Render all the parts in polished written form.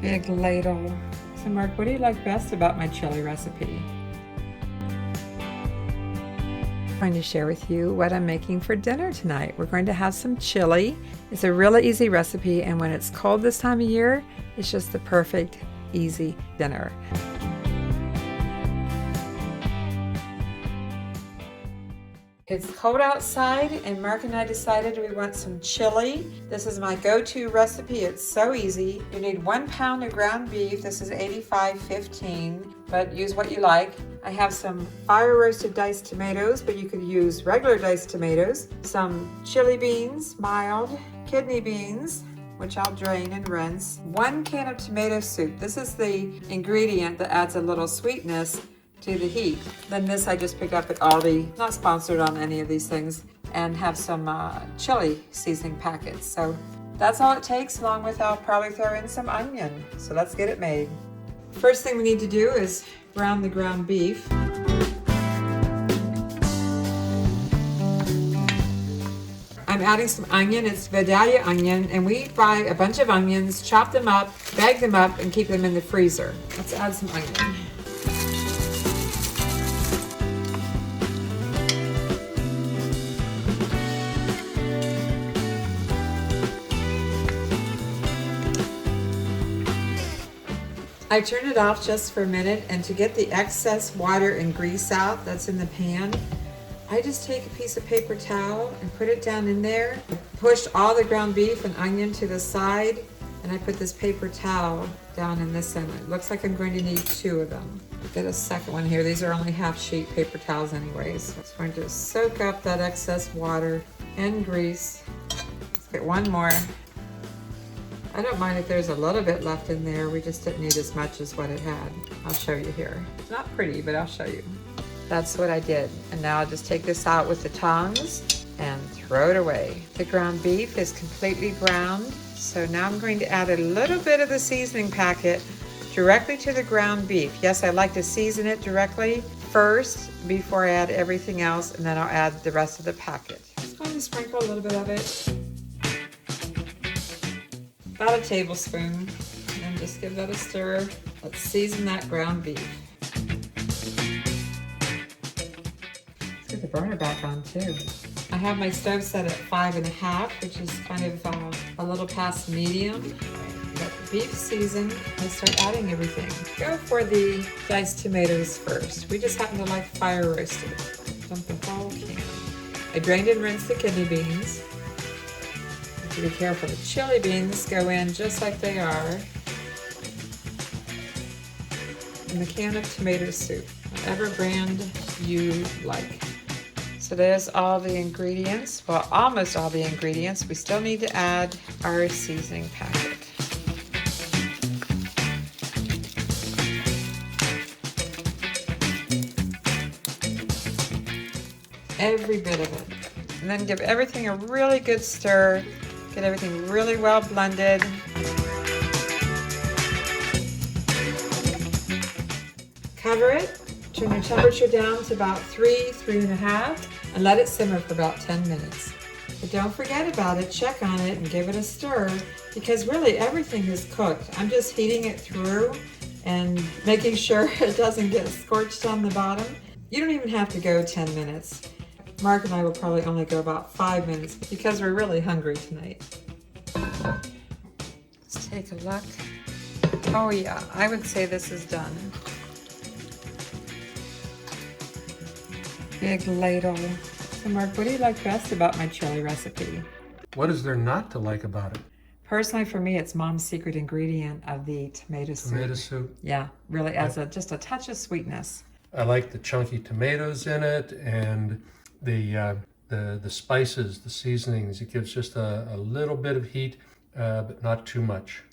Big ladle. So Mark, what do you like best about my chili recipe? I'm going to share with you what I'm making for dinner tonight. We're going to have some chili. It's a really easy recipe, and when it's cold this time of year, it's just the perfect, easy dinner. It's cold outside, and Mark and I decided we want some chili. This is my go-to recipe. It's so easy. You need 1 pound of ground beef. This is 85/15, but use what you like. I have some fire roasted diced tomatoes, but you could use regular diced tomatoes. Some chili beans, mild, kidney beans, which I'll drain and rinse. 1 can of tomato soup. This is the ingredient that adds a little sweetness to the heat. Then this I just picked up at Aldi, not sponsored on any of these things, and have some chili seasoning packets. So that's all it takes, along with I'll probably throw in some onion. So let's get it made. First thing we need to do is brown the ground beef. I'm adding some onion. It's Vidalia onion, and we buy a bunch of onions, chop them up, bag them up, and keep them in the freezer. Let's add some onion. I turned it off just for a minute, and to get the excess water and grease out that's in the pan, I just take a piece of paper towel and put it down in there. Push all the ground beef and onion to the side, and I put this paper towel down in this end. It looks like I'm going to need 2 of them. Get a second one here. These are only half sheet paper towels anyways. So it's going to soak up that excess water and grease. Let's get one more. I don't mind if there's a little bit left in there. We just didn't need as much as what it had. I'll show you here. It's not pretty, but I'll show you. That's what I did. And now I'll just take this out with the tongs and throw it away. The ground beef is completely browned. So now I'm going to add a little bit of the seasoning packet directly to the ground beef. Yes, I like to season it directly first before I add everything else, and then I'll add the rest of the packet. Just going to sprinkle a little bit of it. About a tablespoon, and then just give that a stir. Let's season that ground beef. Let's get the burner back on too. I have my stove set at 5.5, which is kind of a little past medium. Got the beef seasoned. I start adding everything. Go for the diced tomatoes first. We just happen to like fire roasted. Dump the whole can. I drained and rinsed the kidney beans. Be careful, the chili beans go in just like they are. And the can of tomato soup, whatever brand you like. So there's all the ingredients, well, almost all the ingredients. We still need to add our seasoning packet. Every bit of it. And then give everything a really good stir. Get everything really well blended. Cover it, turn your temperature down to about 3.5, and let it simmer for about 10 minutes. But don't forget about it, check on it and give it a stir, because really everything is cooked. I'm just heating it through and making sure it doesn't get scorched on the bottom. You don't even have to go 10 minutes. Mark and I will probably only go about 5 minutes because we're really hungry tonight. Let's take a look. Oh yeah, I would say this is done. Big ladle. So Mark, what do you like best about my chili recipe? What is there not to like about it? Personally, for me, it's Mom's secret ingredient of the tomato soup. Tomato soup. Yeah, really adds just a touch of sweetness. I like the chunky tomatoes in it, and the spices, the seasonings. It gives just a little bit of heat, but not too much.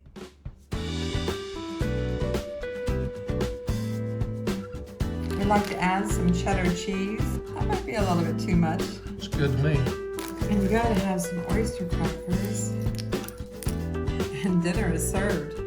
I'd like to add some cheddar cheese. That might be a little bit too much. It's good to me. And you gotta have some oyster crackers. And dinner is served.